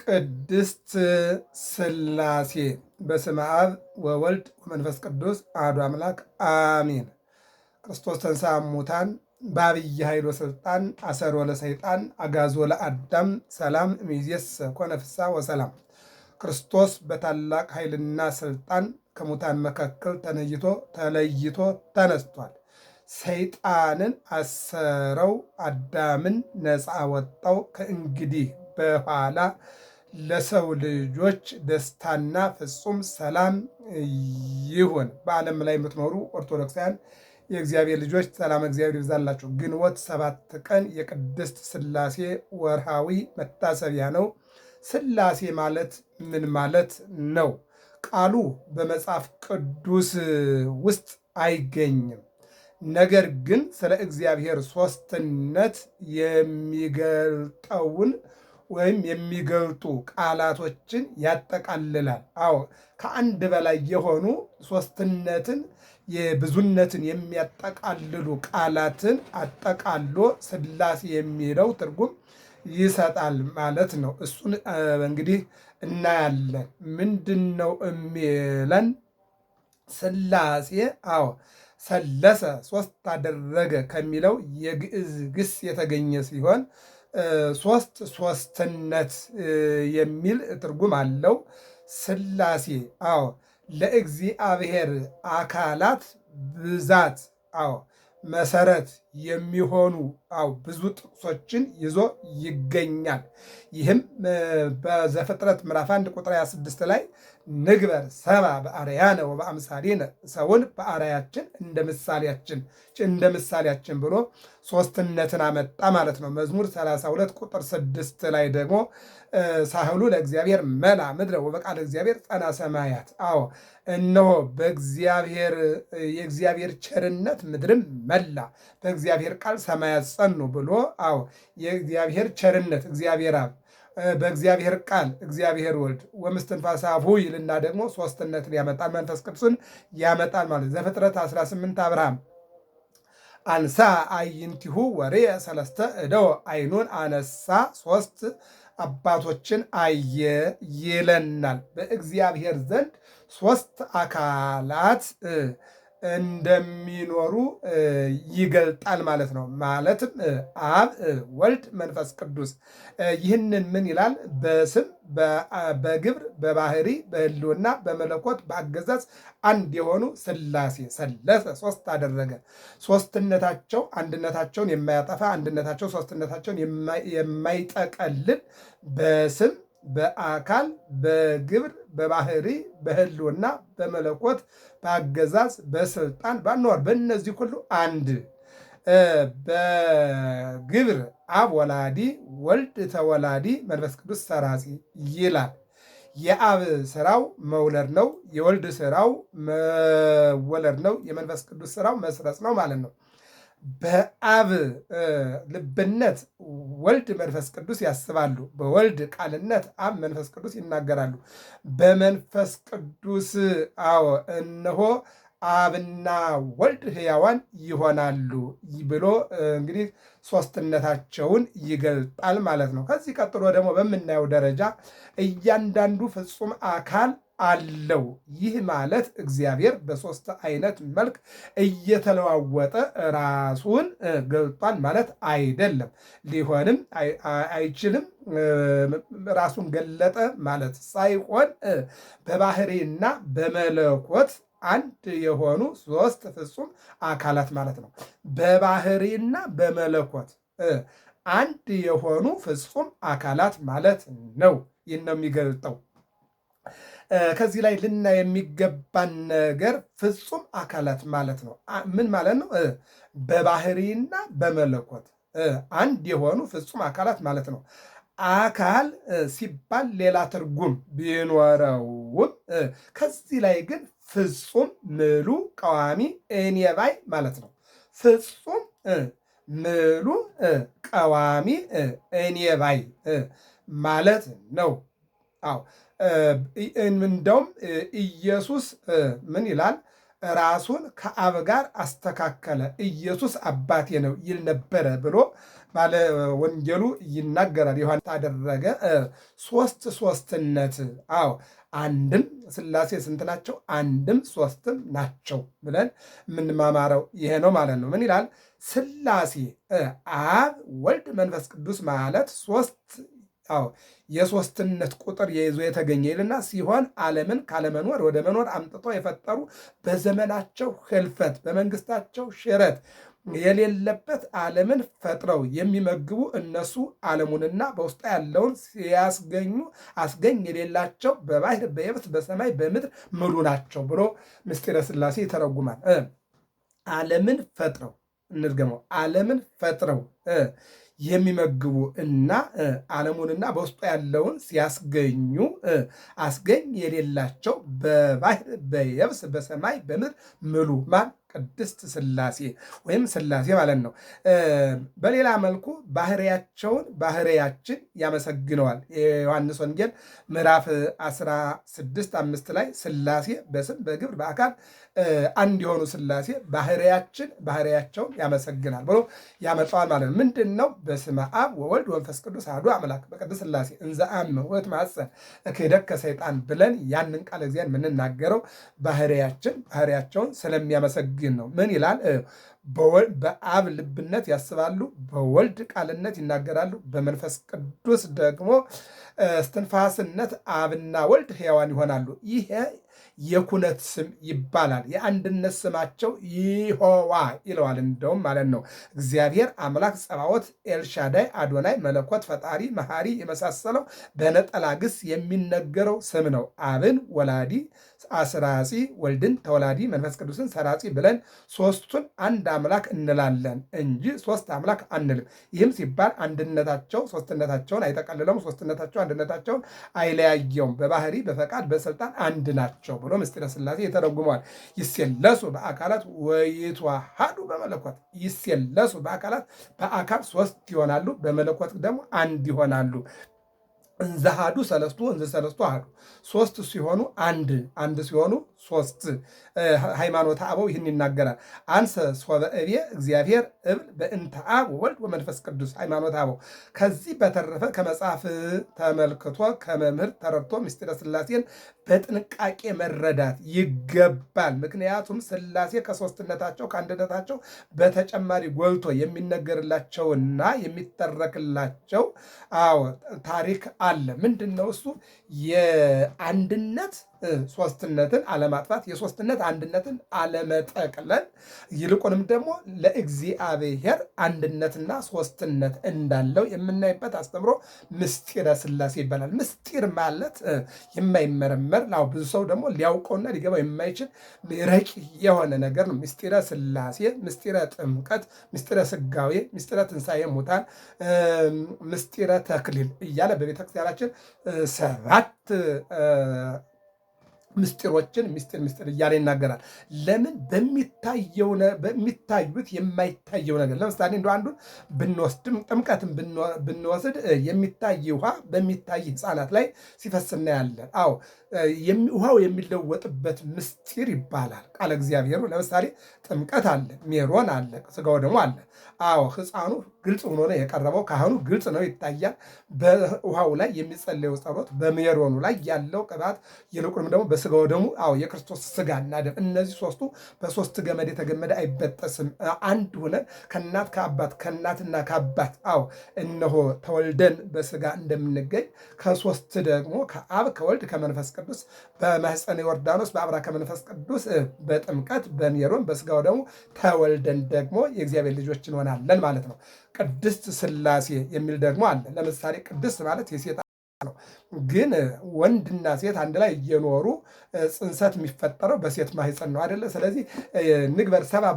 ቅድስት ሥላሴ በስመ አብ ወወልድ ወመንፈስ ቅዱስ አሐዱ አምላክ አሜን። ክርስቶስ ተንሥአ እሙታን በዐቢይ ኃይል ወሥልጣን አሰሮ ለሰይጣን አግዓዞ ለአዳም ሰላም እምይእዜሰ ኮነ ፍስሐ ወሰላም። ክርስቶስ በታላቅ ኃይልና ሥልጣን ከሙታን መካከል ተለይቶ ተነስቷል። ሰይጣንን አሰረው፣ አዳምን ነፃ ወጣው። ከእንግዲህ በኋላ ለሰው ልጆች ደስታና ፍጹም ሰላም ይሁን። በዓለም ላይ የምትኖሩ ኦርቶዶክሳውያን የእግዚአብሔር ልጆች ሰላም እግዚአብሔር ይብዛላችሁ። ግንቦት 7 ቀን የቅድስት ሥላሴ ወርሃዊ መታሰቢያ ነው። ሥላሴ ማለት ምን ማለት ነው? ቃሉ በመጽሐፍ ቅዱስ ውስጥ አይገኝም። ነገር ግን ስለ እግዚአብሔር ሦስትነት የሚገልጠውን ወይም የሚገልጡ ቃላቶችን ያጠቃልላል። አዎ ከአንድ በላይ የሆኑ ሦስትነትን የብዙነትን የሚያጠቃልሉ ቃላትን አጠቃሎ ሥላሴ የሚለው ትርጉም ይሰጣል ማለት ነው። እሱን እንግዲህ እናያለን። ምንድን ነው የሚለን? ሥላሴ አዎ ሰለሰ ሦስት አደረገ ከሚለው የግዕዝ ግስ የተገኘ ሲሆን ሦስትነት የሚል ትርጉም አለው። ሥላሴ አዎ ለእግዚአብሔር አካላት ብዛት አዎ መሰረት የሚሆኑ ብዙ ጥቅሶችን ይዞ ይገኛል። ይህም በዘፍጥረት ምዕራፍ 1 ቁጥር 26 ላይ ንግበር ሰብአ በአርአያነ ወበአምሳሊነ፣ ሰውን በአርአያችን እንደ ምሳሌያችን ብሎ ሦስትነትን አመጣ ማለት ነው። መዝሙር 32 ቁጥር 6 ላይ ደግሞ ሳህሉ ለእግዚአብሔር መላ ምድረ ወበቃለ እግዚአብሔር ጸና ሰማያት። አዎ እነሆ የእግዚአብሔር ቸርነት ምድርም መላ፣ በእግዚአብሔር ቃል ሰማያት ጸኑ ብሎ አዎ የእግዚአብሔር ቸርነት እግዚአብሔር አብ በእግዚአብሔር ቃል እግዚአብሔር ወልድ ወምስትንፋሰ አቡሁ ይልና ደግሞ ሦስትነትን ያመጣል፣ መንፈስ ቅዱስን ያመጣል ማለት። ዘፍጥረት 18 አብርሃም አንሳ አዕይንቲሁ ወርየ ሰለስተ እደወ፣ ዓይኑን አነሳ ሦስት አባቶችን አየ ይለናል። በእግዚአብሔር ዘንድ ሦስት አካላት እንደሚኖሩ ይገልጣል ማለት ነው። ማለትም አብ፣ ወልድ፣ መንፈስ ቅዱስ። ይህንን ምን ይላል? በስም በግብር በባህሪ በሕልውና በመለኮት በአገዛዝ አንድ የሆኑ ሥላሴ ሰለሰ ሦስት አደረገ። ሦስትነታቸው አንድነታቸውን የማያጠፋ አንድነታቸው ሦስትነታቸውን የማይጠቀልል በስም በአካል በግብር በባህሪ በሕልውና በመለኮት በአገዛዝ በስልጣን ባኗር በእነዚህ ሁሉ አንድ። በግብር አብ ወላዲ ወልድ ተወላዲ መንፈስ ቅዱስ ሰራጺ ይላል። የአብ ስራው መውለድ ነው። የወልድ ስራው መወለድ ነው። የመንፈስ ቅዱስ ስራው መስረጽ ነው ማለት ነው። በአብ ልብነት ወልድ መንፈስ ቅዱስ ያስባሉ። በወልድ ቃልነት አብ መንፈስ ቅዱስ ይናገራሉ። በመንፈስ ቅዱስ አዎ እነሆ አብና ወልድ ሕያዋን ይሆናሉ ብሎ እንግዲህ ሦስትነታቸውን ይገልጣል ማለት ነው። ከዚህ ቀጥሎ ደግሞ በምናየው ደረጃ እያንዳንዱ ፍጹም አካል አለው። ይህ ማለት እግዚአብሔር በሦስት አይነት መልክ እየተለዋወጠ ራሱን ገልጧል ማለት አይደለም። ሊሆንም አይችልም። ራሱን ገለጠ ማለት ሳይሆን በባህሪና በመለኮት አንድ የሆኑ ሦስት ፍጹም አካላት ማለት ነው። በባህሪና በመለኮት አንድ የሆኑ ፍጹም አካላት ማለት ነው። ይህን ነው የሚገልጠው። ከዚህ ላይ ልናይ የሚገባን ነገር ፍጹም አካላት ማለት ነው ምን ማለት ነው? በባህሪና በመለኮት አንድ የሆኑ ፍጹም አካላት ማለት ነው። አካል ሲባል ሌላ ትርጉም ቢኖረውም ከዚህ ላይ ግን ፍጹም ምሉ ቀዋሚ እኔ ባይ ማለት ነው። ፍጹም ምሉ ቀዋሚ እኔ ባይ ማለት ነው። አዎ እንደውም ኢየሱስ ምን ይላል? ራሱን ከአብ ጋር አስተካከለ፣ ኢየሱስ አባቴ ነው ይል ነበረ ብሎ ባለ ወንጌሉ ይናገራል። ዮሐንስ አደረገ ሶስትነት። አዎ አንድም ሥላሴ ስንት ናቸው? አንድም ሶስትም ናቸው ብለን የምንማማረው ይሄ ነው ማለት ነው። ምን ይላል? ሥላሴ አብ ወልድ መንፈስ ቅዱስ ማለት ሶስት የሶስትነት ቁጥር ይዞ የተገኘ ይልና ሲሆን ዓለምን ካለመኖር ወደ መኖር አምጥቶ የፈጠሩ በዘመናቸው ህልፈት በመንግስታቸው ሽረት የሌለበት ዓለምን ፈጥረው የሚመግቡ እነሱ ዓለሙንና በውስጡ ያለውን ሲያስገኙ አስገኝ የሌላቸው በባህር በየብስ በሰማይ በምድር ምሉ ናቸው ብሎ ምስጢረ ሥላሴ ይተረጉማል። ዓለምን ፈጥረው እንድገመው፣ ዓለምን ፈጥረው የሚመግቡ እና ዓለሙንና በውስጡ ያለውን ሲያስገኙ አስገኝ የሌላቸው በባህር በየብስ በሰማይ በምድር ምሉ ማን? ቅድስት ሥላሴ ወይም ሥላሴ ማለት ነው። በሌላ መልኩ ባህሪያቸውን ባህሪያችን ያመሰግነዋል። የዮሐንስ ወንጌል ምዕራፍ 16:5 ላይ ሥላሴ በስም በግብር በአካል አንድ የሆኑ ሥላሴ ባህሪያቸውን ያመሰግናል ብሎ ያመጣዋል ማለት ነው። ምንድን ነው? በስመ አብ ወወልድ ወመንፈስ ቅዱስ አሐዱ አምላክ በቅድስት ሥላሴ እንዘ አምኅ ወእትማጸን እክህደከ ሰይጣን ብለን ያንን ቃል እግዚአብሔር የምንናገረው ባህሪያቸውን ስለሚያመሰግን ነው። ምን ይላል? በአብ ልብነት ያስባሉ፣ በወልድ ቃልነት ይናገራሉ፣ በመንፈስ ቅዱስ ደግሞ እስትንፋስነት አብና ወልድ ሕያዋን ይሆናሉ። ይሄ የኩነት ስም ይባላል። የአንድነት ስማቸው ይሖዋ ይለዋል እንደውም ማለት ነው። እግዚአብሔር አምላክ ጸባዖት፣ ኤልሻዳይ፣ አዶናይ፣ መለኮት፣ ፈጣሪ፣ መሐሪ የመሳሰለው በነጠላ ግስ የሚነገረው ስም ነው። አብን ወላዲ አስራጺ፣ ወልድን ተወላዲ፣ መንፈስ ቅዱስን ሰራጺ ብለን ሶስቱን አንድ አምላክ እንላለን እንጂ ሶስት አምላክ አንልም። ይህም ሲባል አንድነታቸው ሶስትነታቸውን አይጠቀልለውም፣ ሶስትነታቸው አንድነታቸውን አይለያየውም። በባህሪ በፈቃድ በስልጣን አንድ ናቸው ብሎ ምስጢረ ሥላሴ ይተረጉመዋል። ይሴለሱ በአካላት ወይትዋሃዱ በመለኮት። ይሴለሱ በአካላት በአካል ሶስት ይሆናሉ፣ በመለኮት ደግሞ አንድ ይሆናሉ። እንዘ አሐዱ ሰለስቱ እንዘ ሰለስቱ አሐዱ። ሶስት ሲሆኑ አንድ ሲሆኑ ሶስት። ሃይማኖተ አበው ይህን ይናገራል። አንሰ ሶበ እቤ እግዚአብሔር እብል በእንተ አብ ወወልድ ወመንፈስ ቅዱስ። ሃይማኖተ አበው ከዚህ በተረፈ ከመጽሐፍ ተመልክቶ ከመምህር ተረድቶ ምስጢረ ሥላሴን በጥንቃቄ መረዳት ይገባል። ምክንያቱም ሥላሴ ከሶስትነታቸው ከአንድነታቸው በተጨማሪ ጎልቶ የሚነገርላቸውና የሚተረክላቸው ታሪክ አለ። ምንድን ነው እሱ? የአንድነት ሶስትነትን አለማጥፋት፣ የሶስትነት አንድነትን አለመጠቅለል፣ ይልቁንም ደግሞ ለእግዚአብሔር አንድነትና ሶስትነት እንዳለው የምናይበት አስተምሮ ምስጢረ ሥላሴ ይባላል። ምስጢር ማለት የማይመረመር ብዙ ሰው ደግሞ ሊያውቀውና ሊገባው የማይችል ረቂቅ የሆነ ነገር ነው። ምስጢረ ሥላሴ፣ ምስጢረ ጥምቀት፣ ምስጢረ ሥጋዌ፣ ምስጢረ ትንሣኤ ሙታን፣ ምስጢረ ተክሊል እያለ በቤተክርስቲያናችን 7 ምስጢሮችን ምስጢር እያለ ይናገራል። ለምን? በሚታዩት የማይታየው ነገር። ለምሳሌ እንደ አንዱን ብንወስድም ጥምቀትን ብንወስድ የሚታይ ውሃ በሚታይ ሕፃናት ላይ ሲፈስ እናያለን። አዎ ውሃው የሚለወጥበት ምስጢር ይባላል ቃለ እግዚአብሔሩ። ለምሳሌ ጥምቀት አለ፣ ሜሮን አለ፣ ሥጋው ደግሞ አለ። አዎ ሕፃኑ ግልጽ ሆኖ ነው የቀረበው። ካህኑ ግልጽ ነው ይታያል። በውሃው ላይ የሚጸለየው ጸሎት፣ በሜሮኑ ላይ ያለው ቅባት፣ ይልቁንም ደግሞ በሥጋው ደግሞ የክርስቶስ ሥጋና ደም። እነዚህ ሶስቱ በሶስት ገመድ የተገመደ አይበጠስም። አንድ ሆነን ከእናት ከአባት ከእናትና ከአባት እነሆ ተወልደን በሥጋ እንደምንገኝ ከሶስት ደግሞ ከአብ ከወልድ ከመንፈስ ቅዱስ በማኅፀነ ዮርዳኖስ በአብራ ከመንፈስ ቅዱስ በጥምቀት በሜሮን በሥጋው ደግሞ ተወልደን ደግሞ የእግዚአብሔር ልጆች እንሆናለን ማለት ነው። ቅድስት ሥላሴ የሚል ደግሞ አለ። ለምሳሌ ቅድስት ማለት የሴት ነው። ግን ወንድና ሴት አንድ ላይ እየኖሩ ጽንሰት የሚፈጠረው በሴት ማኅፀን ነው አይደለ? ስለዚህ ንግበር ሰብአ